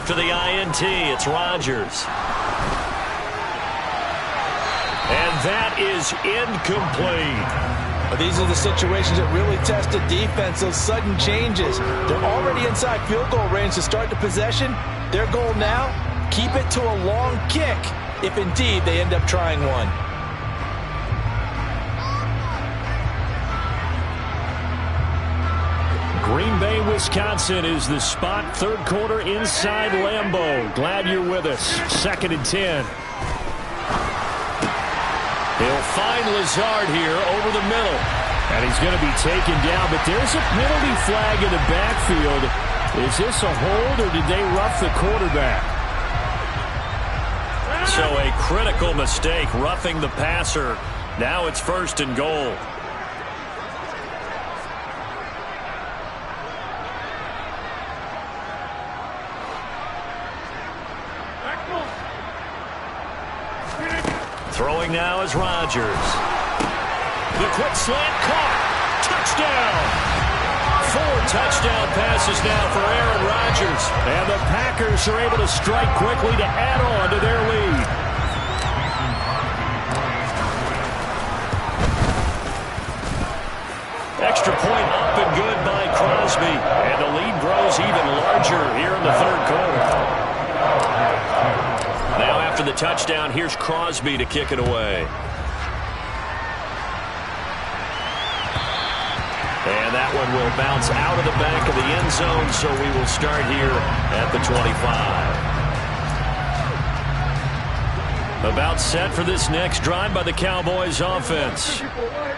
after the INT. It's Rodgers. And that is incomplete. These are the situations that really test the defense, those sudden changes. They're already inside field goal range to start the possession. Their goal now, keep it to a long kick, if indeed they end up trying one. Green Bay, Wisconsin is the spot. Third quarter inside Lambeau. Glad you're with us. 2nd and 10. He'll find Lazard here over the middle. And he's going to be taken down, but there's a penalty flag in the backfield. Is this a hold, or did they rough the quarterback? So a critical mistake, roughing the passer. Now it's 1st and goal. Throwing now is Rodgers. The quick slant caught. Touchdown. 4 touchdown passes now for Aaron Rodgers. And the Packers are able to strike quickly to add on to their lead. Extra point up and good by Crosby. And the lead grows even larger here in the 3rd quarter. Now after the touchdown, here's Crosby to kick it away. And that one will bounce out of the back of the end zone, so we will start here at the 25. About set for this next drive by the Cowboys offense.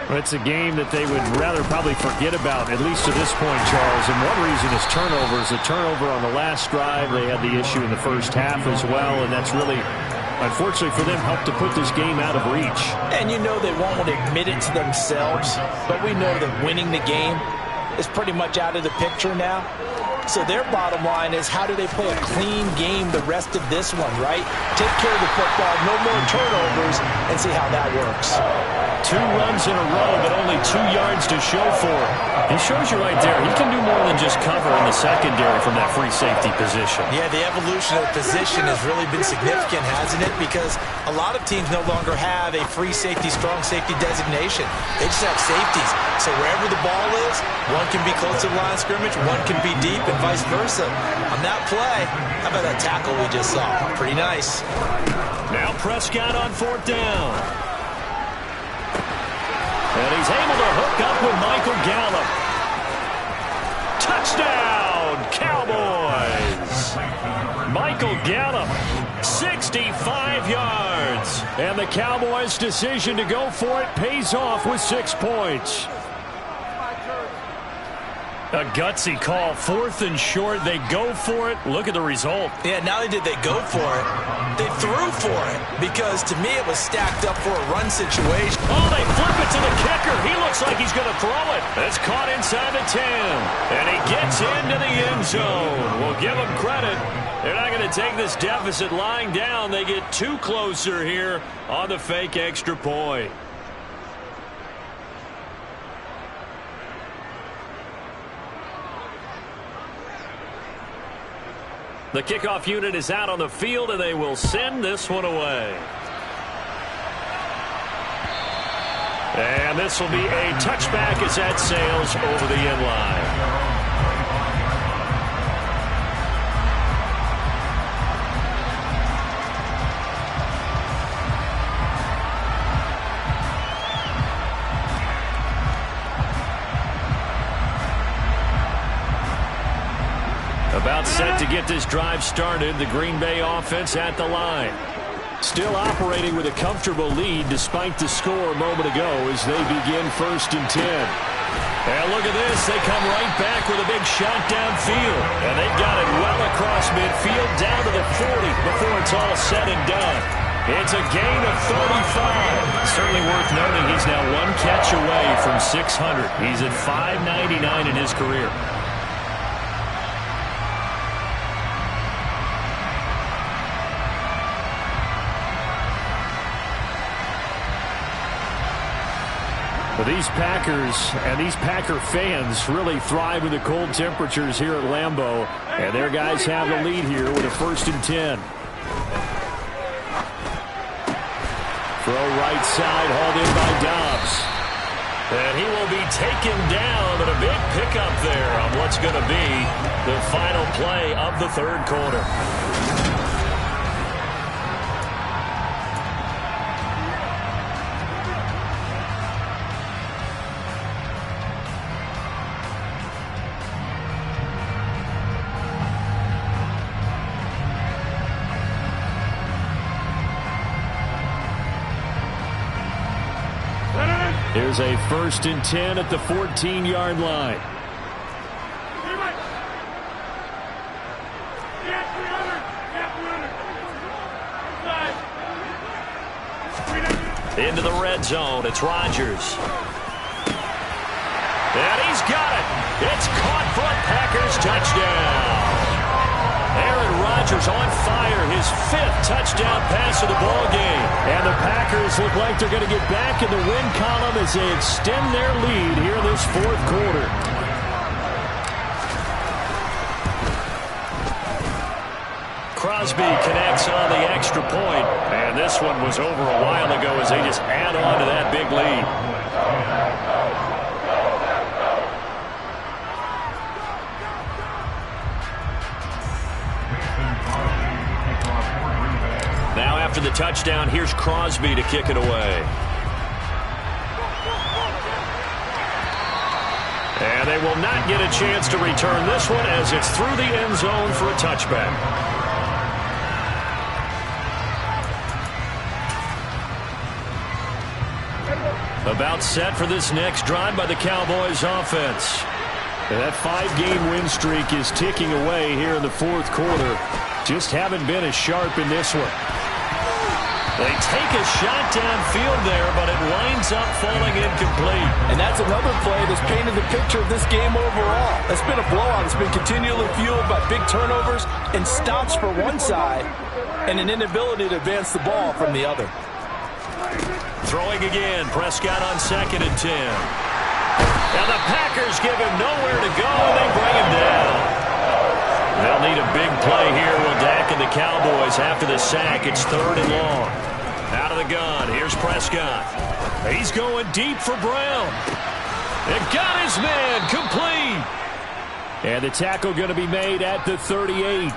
Well, it's a game that they would rather probably forget about, at least to this point, Charles. And one reason is turnovers. A turnover on the last drive. They had the issue in the first half as well, and that's really, unfortunately for them, helped to put this game out of reach. And you know they won't admit it to themselves, but we know that winning the game is pretty much out of the picture now. So their bottom line is, how do they play a clean game the rest of this one, right? Take care of the football, no more turnovers, and see how that works. 2 runs in a row, but only 2 yards to show for it. It shows you right there, he can do more than just cover in the secondary from that free safety position. Yeah, the evolution of the position has really been significant, hasn't it? Because a lot of teams no longer have a free safety, strong safety designation. They just have safeties. So wherever the ball is, one can be close to the line of scrimmage, one can be deep, and vice versa. On that play, how about that tackle we just saw? Pretty nice. Now Prescott on 4th down. And he's able to hook up with Michael Gallup. Touchdown, Cowboys! Michael Gallup, 65 yards. And the Cowboys' decision to go for it pays off with 6 points. A gutsy call, 4th and short. They go for it. Look at the result. Yeah, not only did they go for it, they threw for it. Because to me, it was stacked up for a run situation. Oh, they flip it to the kicker. He looks like he's going to throw it. It's caught inside the 10. And he gets into the end zone. We'll give him credit. They're not going to take this deficit lying down. They get 2 closer here on the fake extra point. The kickoff unit is out on the field, and they will send this one away. And this will be a touchback as that sails over the end line. About set to get this drive started. The Green Bay offense at the line. Still operating with a comfortable lead despite the score a moment ago as they begin 1st and 10. And look at this. They come right back with a big shot downfield. And they've got it well across midfield down to the 40 before it's all said and done. It's a gain of 35. Certainly worth noting he's now 1 catch away from 600. He's at 599 in his career. But these Packers and these Packer fans really thrive in the cold temperatures here at Lambeau. And their guys have the lead here with a 1st and 10. Throw right side, hauled in by Dobbs. And he will be taken down, but a big pickup there on what's going to be the final play of the 3rd quarter. Here's a 1st and 10 at the 14-yard line. Into the red zone. It's Rodgers. And he's got it. It's caught for a Packers touchdown. Aaron Rodgers on fire, his 5th touchdown pass of the ball game. And the Packers look like they're going to get back in the win column as they extend their lead here in this 4th quarter. Crosby connects on the extra point. And this one was over a while ago as they just add on to that big lead. Now after the touchdown, here's Crosby to kick it away. And they will not get a chance to return this one as it's through the end zone for a touchback. About set for this next drive by the Cowboys offense. And that 5-game win streak is ticking away here in the 4th quarter. Just haven't been as sharp in this one. They take a shot downfield there, but it winds up falling incomplete. And that's another play that's painted the picture of this game overall. It's been a blowout. It's been continually fueled by big turnovers and stops for one side and an inability to advance the ball from the other. Throwing again, Prescott on 2nd and 10. Now the Packers give him nowhere to go. They bring him down. They'll need a big play here with Dak and the Cowboys after the sack. It's 3rd and long. Out of the gun, here's Prescott. He's going deep for Brown. It got his man complete. And the tackle going to be made at the 38.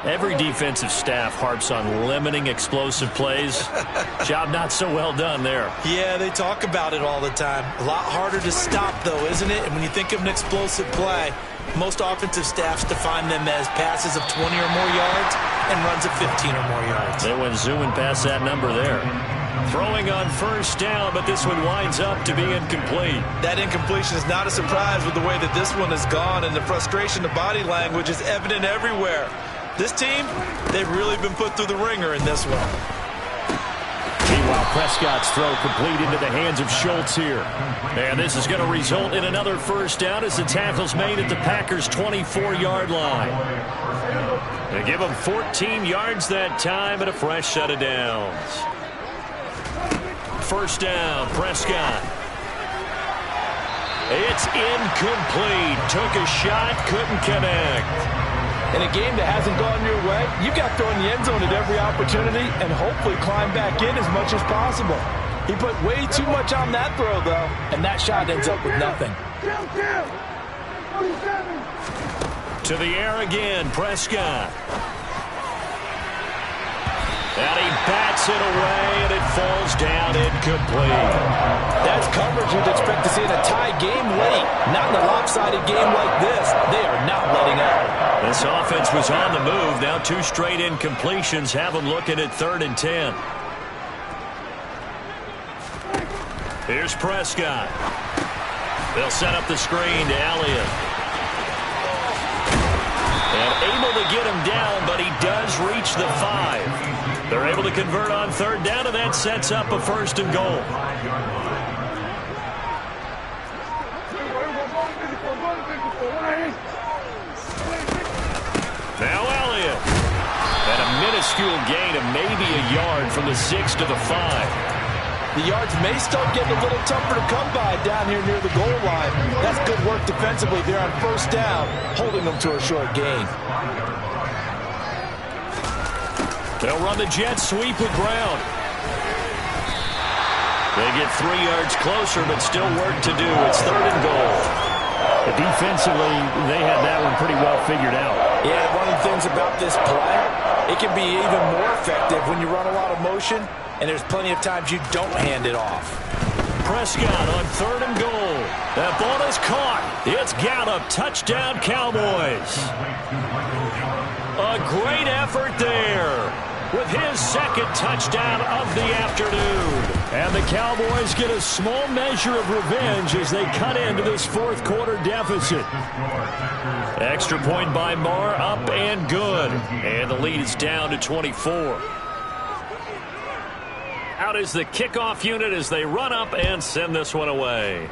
Every defensive staff harps on limiting explosive plays. Job not so well done there. Yeah, they talk about it all the time. A lot harder to stop, though, isn't it? And when you think of an explosive play, most offensive staffs define them as passes of 20 or more yards and runs of 15 or more yards. They went zooming past that number there. Throwing on 1st down, but this one winds up to be incomplete. That incompletion is not a surprise with the way that this one has gone, and the frustration of body language is evident everywhere. This team, they've really been put through the ringer in this one. Meanwhile, Prescott's throw complete into the hands of Schultz here. And this is going to result in another 1st down as the tackle's made at the Packers' 24-yard line. They give them 14 yards that time and a fresh set of downs. 1st down, Prescott. It's incomplete. Took a shot, couldn't connect. In a game that hasn't gone your way, you got thrown in the end zone at every opportunity and hopefully climb back in as much as possible. He put way too much on that throw, though, and that shot ends up with nothing. To the air again, Prescott. And he bats it away, and it falls down incomplete. That's coverage you'd expect to see in a tie game late. Not in a lopsided game like this. They are not letting up. This offense was on the move. Now 2 straight incompletions have them looking at 3rd and 10. Here's Prescott. They'll set up the screen to Elliott. And able to get him down, but he does reach the 5. They're able to convert on 3rd down, and that sets up a 1st and goal. Now Elliott. And a minuscule gain of maybe a yard from the 6 to the 5. The yards may start getting a little tougher to come by down here near the goal line. That's good work defensively there on first down, holding them to a short gain. They'll run the jet sweep with Brown. They get 3 yards closer, but still work to do. It's 3rd and goal. Defensively, they had that one pretty well figured out. Yeah, one of the things about this play, it can be even more effective when you run a lot of motion, and there's plenty of times you don't hand it off. Prescott on 3rd and goal. That ball is caught. It's Gallup. Touchdown, Cowboys. A great effort there with his 2nd touchdown of the afternoon. And the Cowboys get a small measure of revenge as they cut into this 4th quarter deficit. Extra point by Marr, up and good. And the lead is down to 24. Out is the kickoff unit as they run up and send this one away.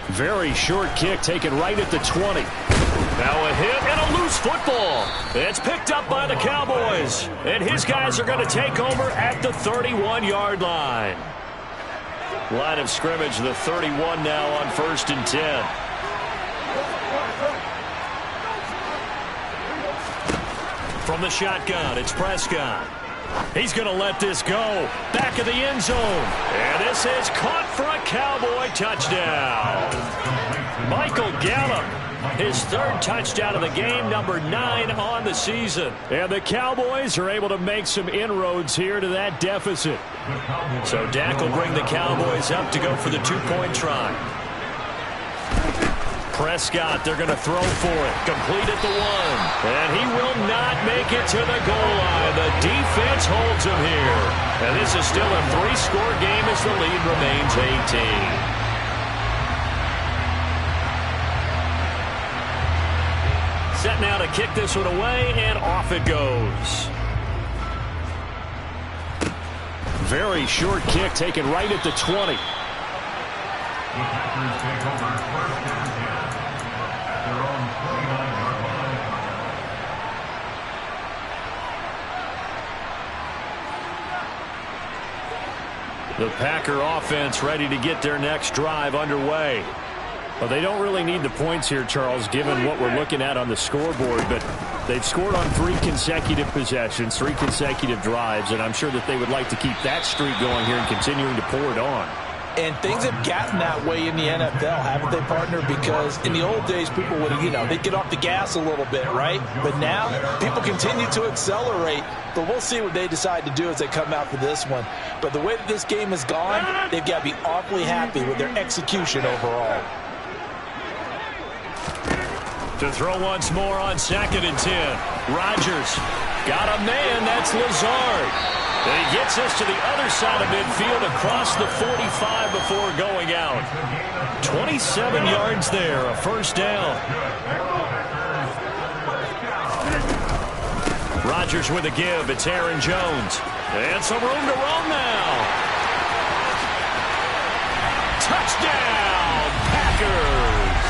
Very short kick taken right at the 20. Now a hit and a loose football. It's picked up by the Cowboys. And his guys are going to take over at the 31-yard line. Line of scrimmage, the 31 now on 1st and 10. From the shotgun, it's Prescott. He's going to let this go. Back of the end zone. And this is caught for a Cowboy touchdown. Michael Gallup, his 3rd touchdown of the game, number 9 on the season. And the Cowboys are able to make some inroads here to that deficit. So Dak will bring the Cowboys up to go for the 2-point try. Prescott, they're going to throw for it. Complete at the 1. And he will not make it to the goal line. The defense holds him here. And this is still a 3-score game as the lead remains 18. Set now to kick this one away, and off it goes. Very short kick taken right at the 20. The Packer offense ready to get their next drive underway. Well, they don't really need the points here, Charles, given what we're looking at on the scoreboard, but they've scored on 3 consecutive possessions, 3 consecutive drives, and I'm sure that they would like to keep that streak going here and continuing to pour it on. And things have gotten that way in the NFL, haven't they, partner? Because in the old days, people would, they'd get off the gas a little bit, right? But now, people continue to accelerate. But we'll see what they decide to do as they come out for this one. But the way that this game has gone, they've got to be awfully happy with their execution overall. To throw once more on 2nd and 10. Rodgers got a man. That's Lazard. And he gets us to the other side of midfield across the 45 before going out. 27 yards there, a 1st down. Rodgers with a give. It's Aaron Jones. And some room to roam now. Touchdown, Packers.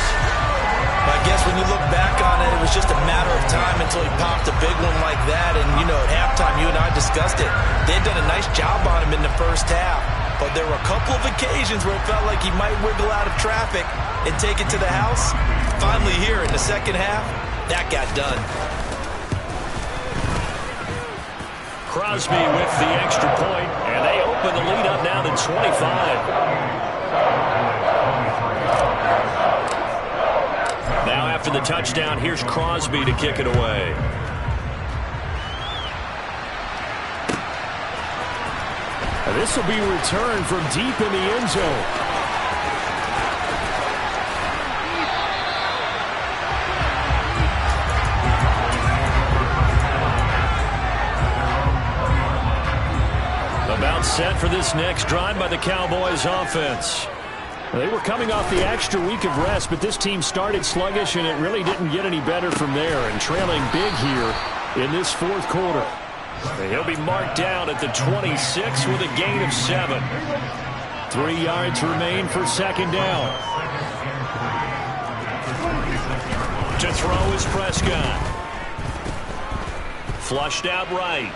I guess when you look back on it, it was just a matter of time until he popped a big one like that. And, at halftime, you and I discussed it. They'd done a nice job on him in the first half. But there were a couple of occasions where it felt like he might wiggle out of traffic and take it to the house. Finally here in the second half, that got done. Crosby with the extra point, and they open the lead up now to 25. Now after the touchdown, here's Crosby to kick it away. This will be returned from deep in the end zone. About set for this next drive by the Cowboys offense. They were coming off the extra week of rest, but this team started sluggish, and it really didn't get any better from there, and trailing big here in this 4th quarter. And he'll be marked down at the 26 with a gain of 7. 3 yards remain for 2nd down. To throw is Prescott. Flushed out right.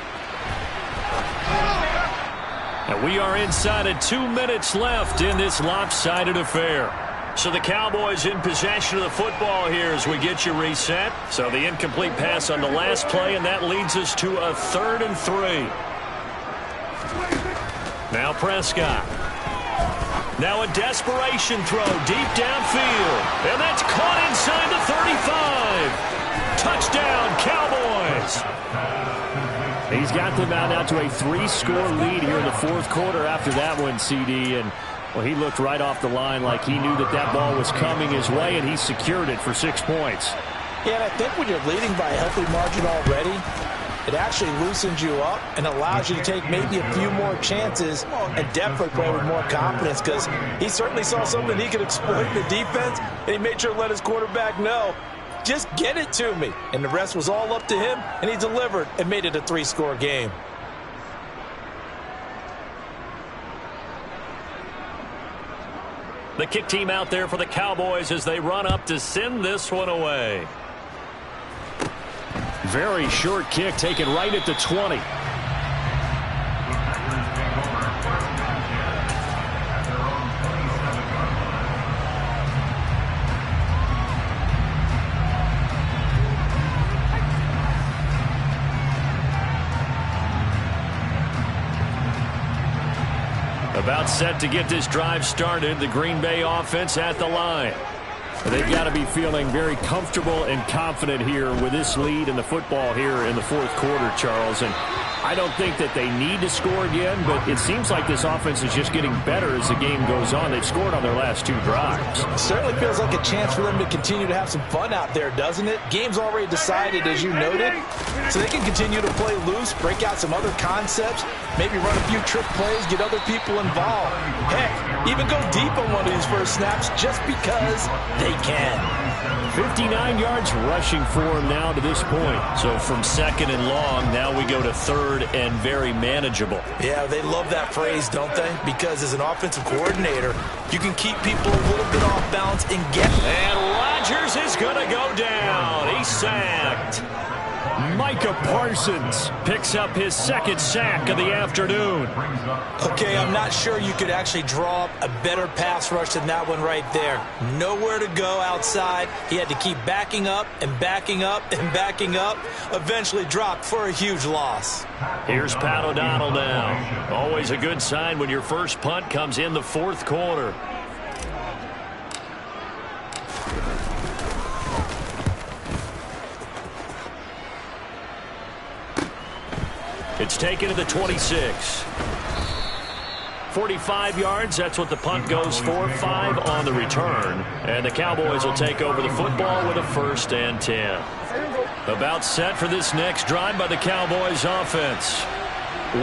And we are inside of 2 minutes left in this lopsided affair. So the Cowboys in possession of the football here as we get you reset. So the incomplete pass on the last play, and that leads us to a 3rd and 3. Now Prescott. Now a desperation throw deep downfield. And that's caught inside the 35. Touchdown, Cowboys. He's got them out now to a 3-score lead here in the 4th quarter after that one, CD. And, well, he looked right off the line like he knew that that ball was coming his way, and he secured it for 6 points. Yeah, and I think when you're leading by a healthy margin already, it actually loosens you up and allows you to take maybe a few more chances and definitely play with more confidence, because he certainly saw something he could exploit in the defense, and he made sure to let his quarterback know, just get it to me. And the rest was all up to him, and he delivered and made it a 3-score game. The kick team out there for the Cowboys as they run up to send this one away. Very short kick taken right at the 20. About set to get this drive started, the Green Bay offense at the line. They've got to be feeling very comfortable and confident here with this lead in the football here in the 4th quarter, Charles. And I don't think that they need to score again, but it seems like this offense is just getting better as the game goes on. They've scored on their last 2 drives. It certainly feels like a chance for them to continue to have some fun out there, doesn't it? Game's already decided, as you noted, so they can continue to play loose, break out some other concepts, maybe run a few trick plays, get other people involved. Heck, even go deep on one of these first snaps just because they can. 59 yards rushing for him now to this point. So from 2nd and long, now we go to 3rd and very manageable. Yeah, they love that phrase, don't they? Because as an offensive coordinator, you can keep people a little bit off balance and get. And Rodgers is going to go down. He's sacked. Micah Parsons picks up his 2nd sack of the afternoon. Okay, I'm not sure you could actually draw up a better pass rush than that one right there. Nowhere to go outside. He had to keep backing up and backing up and backing up. Eventually dropped for a huge loss. Here's Pat O'Donnell now. Always a good sign when your first punt comes in the 4th quarter. It's taken to the 26. 45 yards, that's what the punt goes for. 5 on the return. And the Cowboys will take over the football with a 1st and 10. About set for this next drive by the Cowboys offense.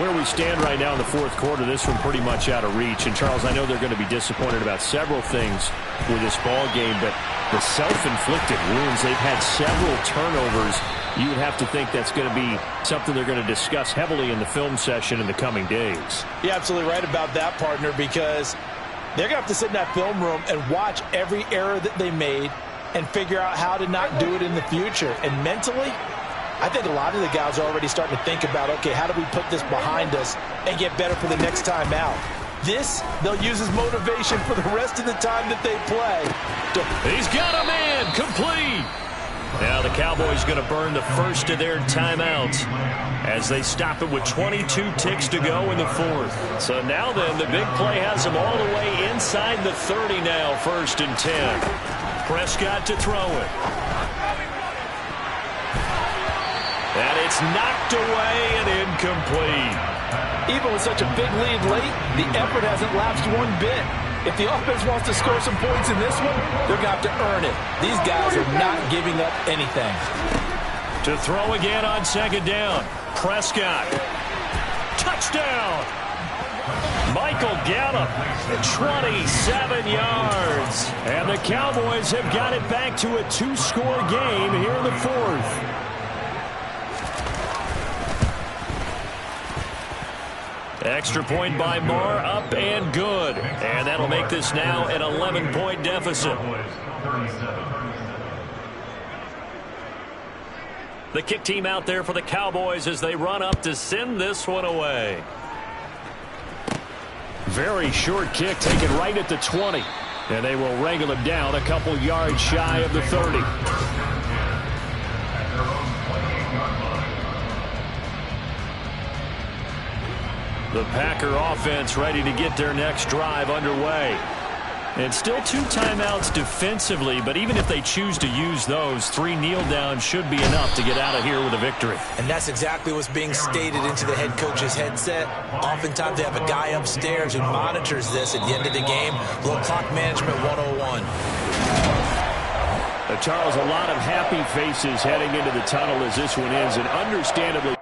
Where we stand right now in the 4th quarter, this one pretty much out of reach. And, Charles, I know they're going to be disappointed about several things with this ball game, but the self-inflicted wounds, they've had several turnovers. You would have to think that's going to be something they're going to discuss heavily in the film session in the coming days. You're absolutely right about that, partner, because they're going to have to sit in that film room and watch every error that they made and figure out how to not do it in the future. And mentally, I think a lot of the guys are already starting to think about, okay, how do we put this behind us and get better for the next time out? This, they'll use as motivation for the rest of the time that they play. He's got a man, complete. Now the Cowboys going to burn the first of their timeouts as they stop it with 22 ticks to go in the 4th. So now then, the big play has them all the way inside the 30 now, 1st and 10. Prescott to throw it. And it's knocked away and incomplete. Even with such a big lead late, the effort hasn't lapsed one bit. If the offense wants to score some points in this one, they're going to have to earn it. These guys are not giving up anything. To throw again on 2nd down. Prescott. Touchdown. Michael Gallup, 27 yards. And the Cowboys have got it back to a 2-score game here in the 4th. Extra point by Marr, up and good. And that'll make this now an 11-point deficit. The kick team out there for the Cowboys as they run up to send this one away. Very short kick taken right at the 20. And they will wrangle him down a couple yards shy of the 30. The Packer offense ready to get their next drive underway. And still 2 timeouts defensively, but even if they choose to use those, 3 kneel downs should be enough to get out of here with a victory. And that's exactly what's being stated into the head coach's headset. Oftentimes they have a guy upstairs who monitors this at the end of the game. A little clock management 101. Charles, a lot of happy faces heading into the tunnel as this one ends, and understandably